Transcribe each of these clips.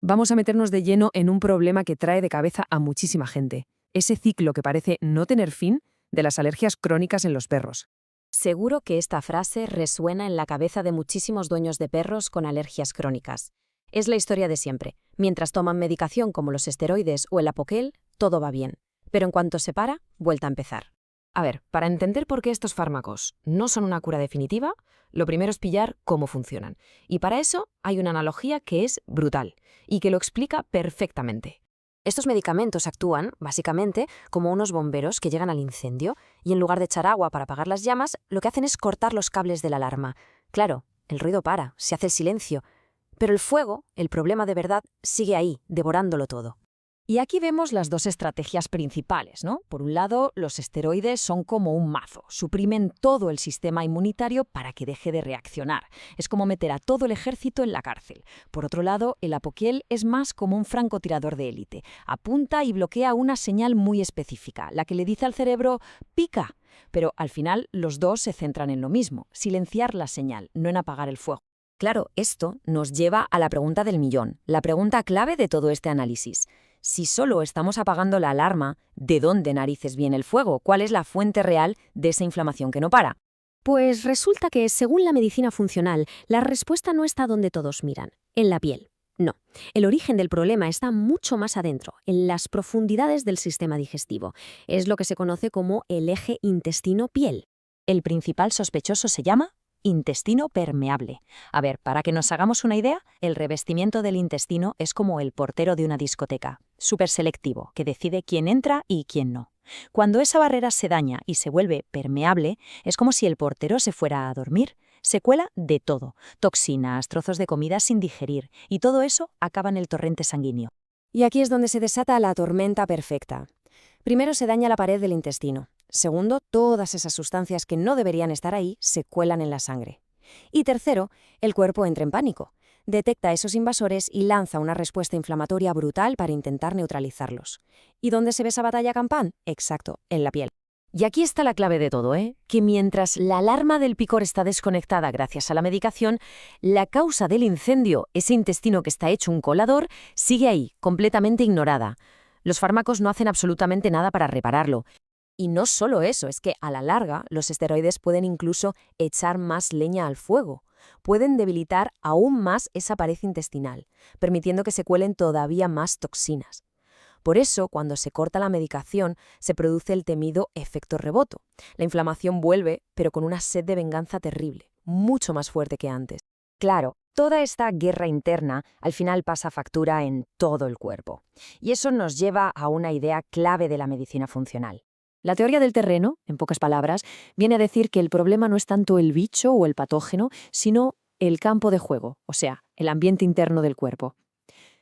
Vamos a meternos de lleno en un problema que trae de cabeza a muchísima gente. Ese ciclo que parece no tener fin de las alergias crónicas en los perros. Seguro que esta frase resuena en la cabeza de muchísimos dueños de perros con alergias crónicas. Es la historia de siempre. Mientras toman medicación como los esteroides o el Apoquel, todo va bien. Pero en cuanto se para, vuelta a empezar. A ver, para entender por qué estos fármacos no son una cura definitiva, lo primero es pillar cómo funcionan. Y para eso hay una analogía que es brutal y que lo explica perfectamente. Estos medicamentos actúan, básicamente, como unos bomberos que llegan al incendio y en lugar de echar agua para apagar las llamas, lo que hacen es cortar los cables de la alarma. Claro, el ruido para, se hace el silencio, pero el fuego, el problema de verdad, sigue ahí, devorándolo todo. Y aquí vemos las dos estrategias principales, ¿no? Por un lado, los esteroides son como un mazo, suprimen todo el sistema inmunitario para que deje de reaccionar. Es como meter a todo el ejército en la cárcel. Por otro lado, el Apoquel es más como un francotirador de élite. Apunta y bloquea una señal muy específica, la que le dice al cerebro «pica». Pero al final los dos se centran en lo mismo, silenciar la señal, no en apagar el fuego. Claro, esto nos lleva a la pregunta del millón, la pregunta clave de todo este análisis. Si solo estamos apagando la alarma, ¿de dónde narices viene el fuego? ¿Cuál es la fuente real de esa inflamación que no para? Pues resulta que, según la medicina funcional, la respuesta no está donde todos miran, en la piel. No, el origen del problema está mucho más adentro, en las profundidades del sistema digestivo. Es lo que se conoce como el eje intestino-piel. El principal sospechoso se llama intestino permeable. A ver, para que nos hagamos una idea, el revestimiento del intestino es como el portero de una discoteca, súper selectivo, que decide quién entra y quién no. Cuando esa barrera se daña y se vuelve permeable, es como si el portero se fuera a dormir. Se cuela de todo, toxinas, trozos de comida sin digerir, y todo eso acaba en el torrente sanguíneo. Y aquí es donde se desata la tormenta perfecta. Primero se daña la pared del intestino. Segundo, todas esas sustancias que no deberían estar ahí se cuelan en la sangre. Y tercero, el cuerpo entra en pánico. Detecta esos invasores y lanza una respuesta inflamatoria brutal para intentar neutralizarlos. ¿Y dónde se ve esa batalla campal? Exacto, en la piel. Y aquí está la clave de todo, que mientras la alarma del picor está desconectada gracias a la medicación, la causa del incendio, ese intestino que está hecho un colador, sigue ahí, completamente ignorada. Los fármacos no hacen absolutamente nada para repararlo. Y no solo eso, es que a la larga los esteroides pueden incluso echar más leña al fuego. Pueden debilitar aún más esa pared intestinal, permitiendo que se cuelen todavía más toxinas. Por eso, cuando se corta la medicación, se produce el temido efecto rebote. La inflamación vuelve, pero con una sed de venganza terrible, mucho más fuerte que antes. Claro, toda esta guerra interna al final pasa factura en todo el cuerpo. Y eso nos lleva a una idea clave de la medicina funcional. La teoría del terreno, en pocas palabras, viene a decir que el problema no es tanto el bicho o el patógeno, sino el campo de juego, o sea, el ambiente interno del cuerpo.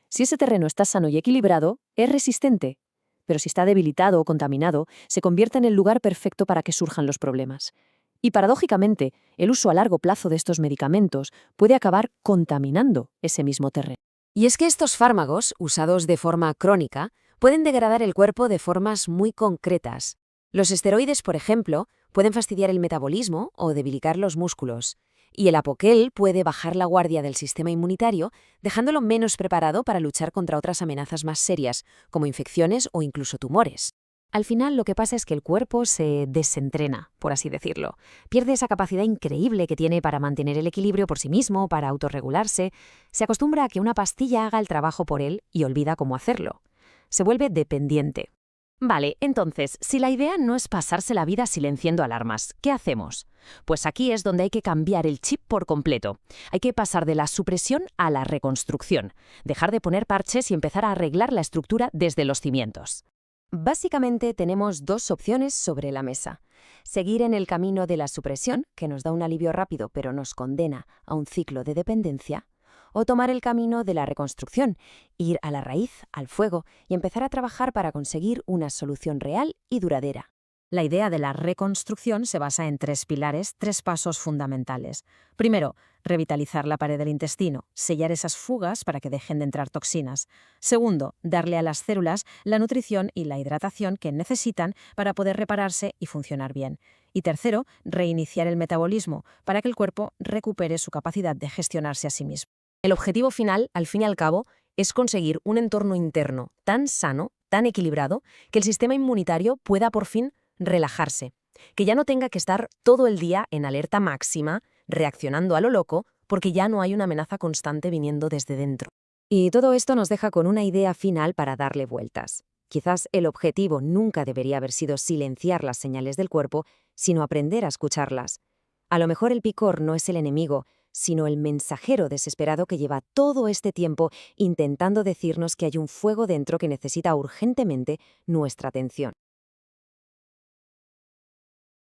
Si ese terreno está sano y equilibrado, es resistente, pero si está debilitado o contaminado, se convierte en el lugar perfecto para que surjan los problemas. Y paradójicamente, el uso a largo plazo de estos medicamentos puede acabar contaminando ese mismo terreno. Y es que estos fármacos, usados de forma crónica, pueden degradar el cuerpo de formas muy concretas. Los esteroides, por ejemplo, pueden fastidiar el metabolismo o debilitar los músculos. Y el Apoquel puede bajar la guardia del sistema inmunitario, dejándolo menos preparado para luchar contra otras amenazas más serias, como infecciones o incluso tumores. Al final lo que pasa es que el cuerpo se desentrena, por así decirlo. Pierde esa capacidad increíble que tiene para mantener el equilibrio por sí mismo, para autorregularse. Se acostumbra a que una pastilla haga el trabajo por él y olvida cómo hacerlo. Se vuelve dependiente. Vale, entonces, si la idea no es pasarse la vida silenciando alarmas, ¿qué hacemos? Pues aquí es donde hay que cambiar el chip por completo. Hay que pasar de la supresión a la reconstrucción, dejar de poner parches y empezar a arreglar la estructura desde los cimientos. Básicamente tenemos dos opciones sobre la mesa. Seguir en el camino de la supresión, que nos da un alivio rápido pero nos condena a un ciclo de dependencia, o tomar el camino de la reconstrucción, ir a la raíz, al fuego, y empezar a trabajar para conseguir una solución real y duradera. La idea de la reconstrucción se basa en 3 pilares, 3 pasos fundamentales. Primero, revitalizar la pared del intestino, sellar esas fugas para que dejen de entrar toxinas. Segundo, darle a las células la nutrición y la hidratación que necesitan para poder repararse y funcionar bien. Y tercero, reiniciar el metabolismo para que el cuerpo recupere su capacidad de gestionarse a sí mismo. El objetivo final, al fin y al cabo, es conseguir un entorno interno tan sano, tan equilibrado, que el sistema inmunitario pueda por fin relajarse, que ya no tenga que estar todo el día en alerta máxima, reaccionando a lo loco, porque ya no hay una amenaza constante viniendo desde dentro. Y todo esto nos deja con una idea final para darle vueltas. Quizás el objetivo nunca debería haber sido silenciar las señales del cuerpo, sino aprender a escucharlas. A lo mejor el picor no es el enemigo, sino el mensajero desesperado que lleva todo este tiempo intentando decirnos que hay un fuego dentro que necesita urgentemente nuestra atención.